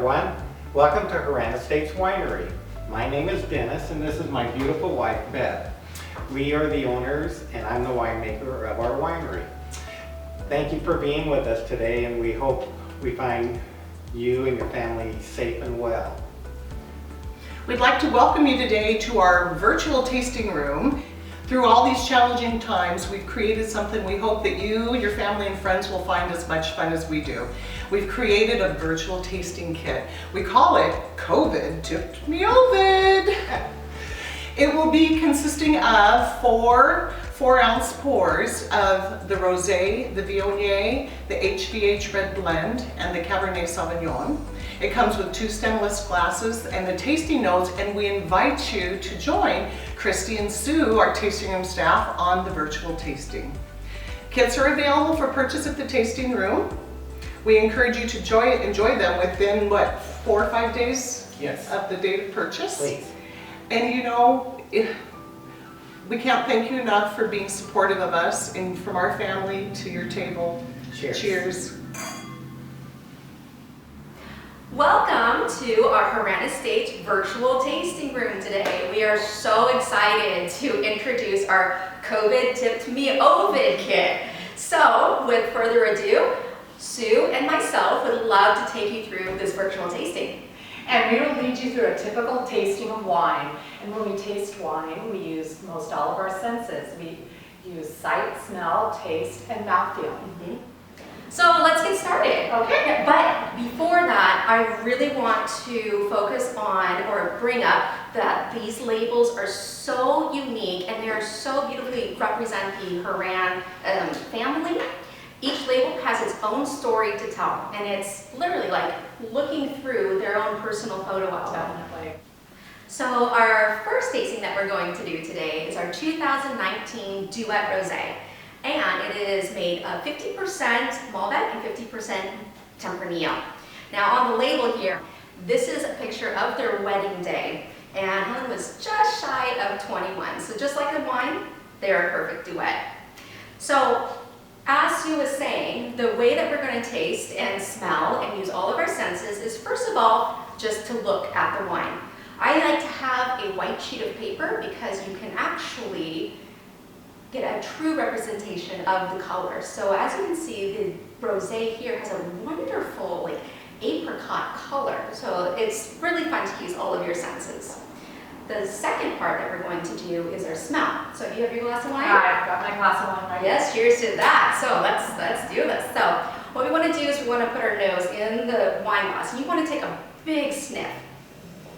everyone. Welcome to Horan Estates Winery. My name is Dennis and this is my beautiful wife, Beth. We are the owners and I'm the winemaker of our winery. Thank you for being with us today, and we hope we find you and your family safe and well. We'd like to welcome you today to our virtual tasting room. Through all these challenging times, we've created something we hope that you, your family, and friends will find as much fun as we do. We've created a virtual tasting kit. We call it COVID Tipped Me Ovid. It will be consisting of four 4-ounce pours of the Rosé, the Viognier, the HVH Red Blend, and the Cabernet Sauvignon. It comes with 2 stemless glasses and the tasting notes, and we invite you to join Christy and Sue, our tasting room staff, on the virtual tasting. Kits are available for purchase at the tasting room. We encourage you to enjoy them within, 4 or 5 days Yes. of the date of purchase. Please. And you know, we can't thank you enough for being supportive of us, and from our family to your table. Cheers. Cheers. Welcome to our Horan Estates virtual tasting room today. We are so excited to introduce our COVID Tipped Me Ovid kit. So, with further ado, Sue and myself would love to take you through this virtual tasting. And we will lead you through a typical tasting of wine. And when we taste wine, we use most all of our senses. We use sight, smell, taste, and mouthfeel. So let's get started. Okay. But before that, I really want to focus on or bring up that these labels are so unique and they are so beautifully represent the Horan family. Each label has its own story to tell, and it's literally like looking through their own personal photo album. Definitely. So our first tasting that we're going to do today is our 2019 Duet Rosé. And it is made of 50% Malbec and 50% Tempranillo. Now on the label here, this is a picture of their wedding day. And Helen was just shy of 21. So just like a wine, they're a perfect duet. So as Sue was saying, the way that we're going to taste and smell and use all of our senses is, first of all, just to look at the wine. I like to have a white sheet of paper because you can actually get a true representation of the color. So as you can see, the rosé here has a wonderful apricot color. So it's really fun to use all of your senses. The second part that we're going to do is our smell. So do you have your glass of wine? I've got my glass of wine right Yes, cheers to that. So let's do this. So what we want to do is we want to put our nose in the wine glass, and you want to take a big sniff.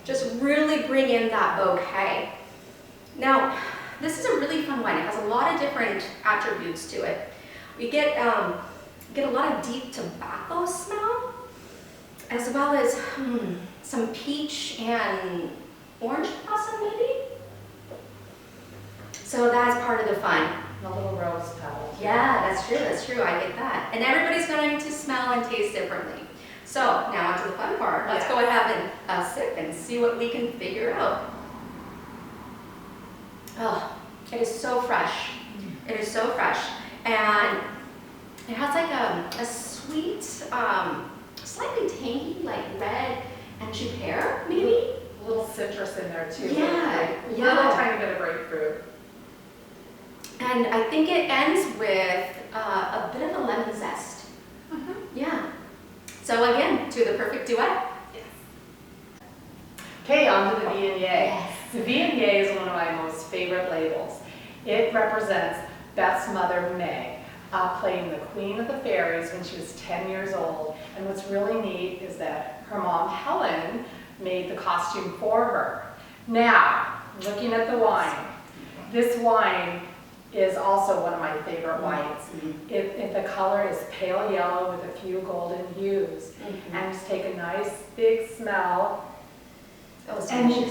Just really bring in that bouquet. Now, this is a really fun wine. It has a lot of different attributes to it. We get a lot of deep tobacco smell, as well as some peach and orange blossom maybe. So that's part of the fun. The little rose petals. Yeah, that's true, I get that. And everybody's going to smell and taste differently. So now onto the fun part. Let's go ahead and sip and see what we can figure out. Oh, it is so fresh. It is so fresh. And it has like a sweet, slightly tangy, like red and pear, maybe? A little citrus in there too. Yeah, A little tiny bit of grapefruit. And I think it ends with a bit of a lemon zest. Yeah. So again, to the perfect duet. Okay, on to the Viognier. Yes. The Viognier is one of my most favorite labels. It represents Beth's mother, Meg, playing the Queen of the Fairies when she was 10 years old. And what's really neat is that her mom, Helen, made the costume for her. Now, looking at the wine, this wine is also one of my favorite wines. If the color is pale yellow with a few golden hues. And just take a nice big smell. And you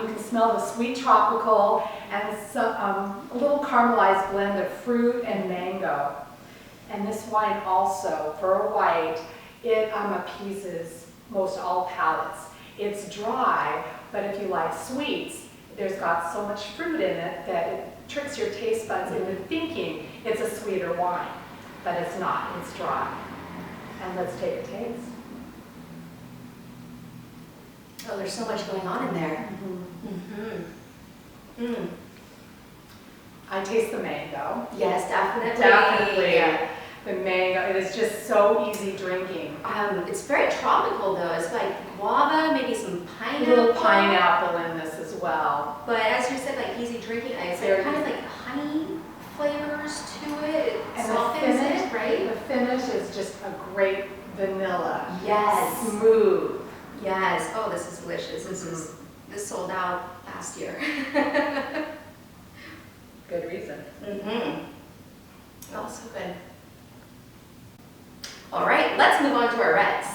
can smell the sweet tropical and a little caramelized blend of fruit and mango. And this wine also, for a white, it appeases most all palates. It's dry, but if you like sweets, there's got so much fruit in it that it tricks your taste buds into thinking it's a sweeter wine, but it's not, it's dry. And let's take a taste. Oh, there's so much going on in there. I taste the mango. Yes, definitely. Definitely. Yeah. The mango, it is just so easy drinking. It's very tropical though. It's like guava, maybe some A pineapple. little pineapple in this as well. But as you said, like easy drinking, it's like kind of like honey flavors to it. It And softens the finish, it, right? The finish is just a great vanilla. Yes. Smooth. Yes. Oh, this is delicious. This sold out last year. Good reason. Oh, so good. All right, let's move on to our reds.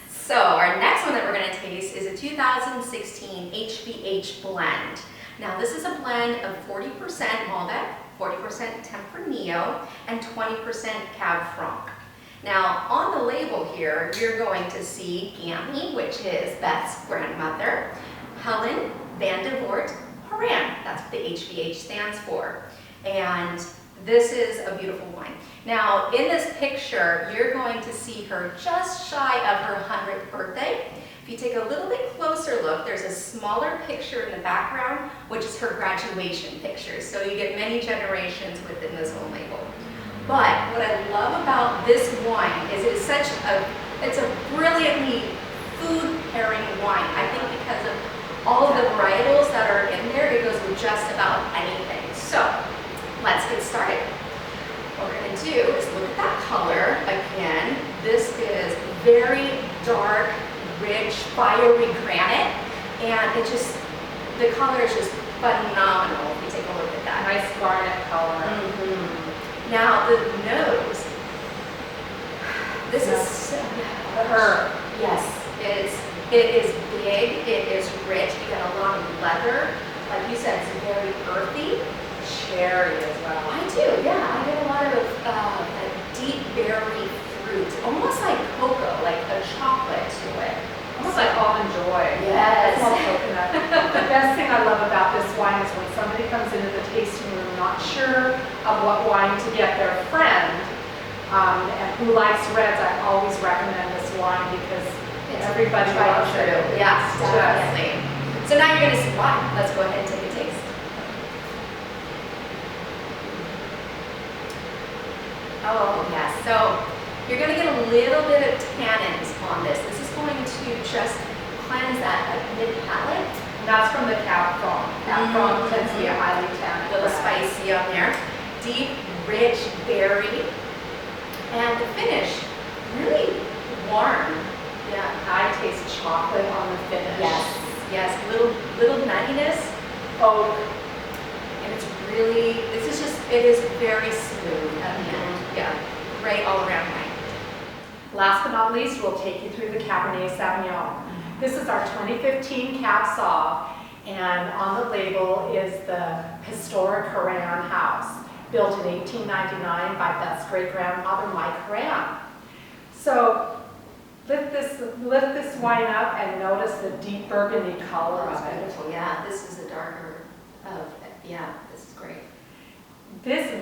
So our next one that we're going to taste is a 2016 HVH Blend. Now this is a blend of 40% Malbec, 40% Tempranillo, and 20% Cab Franc. Now on the label here, you're going to see Annie, which is Beth's grandmother, Helen, Van de Voort, Horan. That's what the HVH stands for. And this is a beautiful wine. Now, in this picture, you're going to see her just shy of her 100th birthday. If you take a little bit closer look, there's a smaller picture in the background, which is her graduation picture. So you get many generations within this whole label. But what I love about this wine is it's a brilliantly food pairing wine. I think because of all of the varietals that are in there, it goes with just about anything. So let's get started. What we're going to do is look at that color again. This is very dark, rich, fiery granite, and the color is just phenomenal if you take a look at that. Nice garnet color. Now the nose. This is The herb. Yes, it is big. It is rich. You got a lot of leather. Like you said, it's very earthy. Cherry as well. I do, yeah. I get a lot of a deep berry fruit, almost like cocoa, like a chocolate to it. Almost like almond joy. Yes. Small coconut. The best thing I love about this wine is when somebody comes into the tasting room not sure of what wine to get their friend, and who likes reds, I always recommend this wine because everybody loves it. Yes, definitely. So now you're going to see why. Let's go ahead and take a taste. Oh, yes. So you're going to get a little bit of tannins on this. This is going to just cleanse that mid-palate. And that's from the Cab Franc. Cab Franc tends to be a highly tannic. A little spicy on there. Deep, rich berry. And the finish, really warm. Yeah. I taste chocolate on the finish. Yes. Little nuttiness. Oak. And it's really, it is very smooth at the end. Yeah, great all around wine. Last but not least, we'll take you through the Cabernet Sauvignon. This is our 2015 Cab Sauv, and on the label is the historic Horan house, built in 1899 by Beth's great-grandfather, Mike Horan. So lift this wine up and notice the deep burgundy color of it. Beautiful, yeah. This is the darker of, yeah, this is great.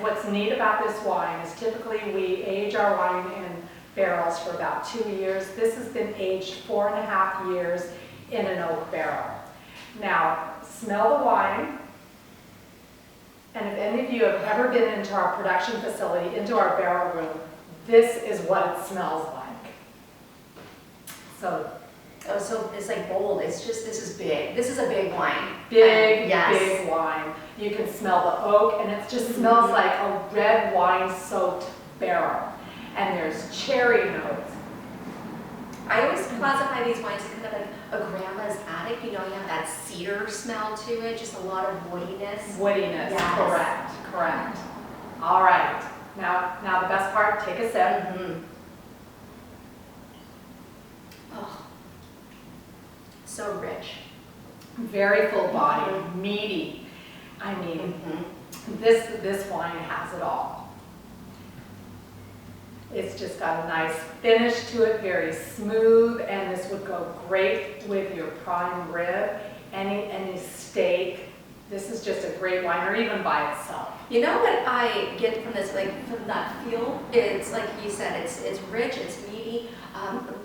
What's neat about this wine is typically we age our wine in barrels for about 2 years. This has been aged 4.5 years in an oak barrel. Now, smell the wine, and if any of you have ever been into our production facility, into our barrel room, this is what it smells like. So it's like bold. It's just, this is big. This is a big wine. Big wine. You can smell the oak, and it just smells like a red wine-soaked barrel. And there's cherry notes. I always classify these wines as kind of like a grandma's attic. You know, you have that cedar smell to it, just a lot of woodiness. Woodiness, Yes. correct. All right. Now the best part, take a sip. Oh, so rich. Very full body, meaty. I mean, this wine has it all. It's just got a nice finish to it, very smooth, and this would go great with your prime rib, any steak, This is just a great wine, or even by itself. You know what I get from this, like from that feel? It's like you said, it's rich, it's meaty.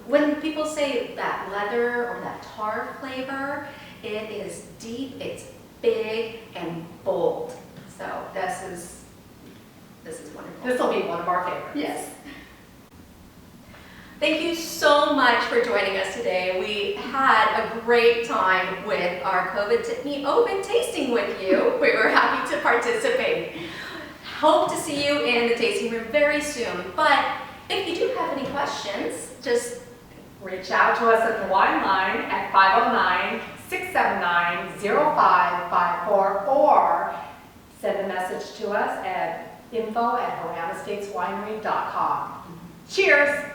When people say that leather or that tar flavor, it is deep, it's big and bold. So this is wonderful. This will be one of our favorites. Yes. Thank you so much for joining us today. We had a great time with our Ovid tasting with you. We were happy to participate. Hope to see you in the tasting room very soon. But if you do have any questions, just reach out to us at the wine line at 509-679-0554 or send a message to us at info@HoranEstatesWinery.com. Cheers!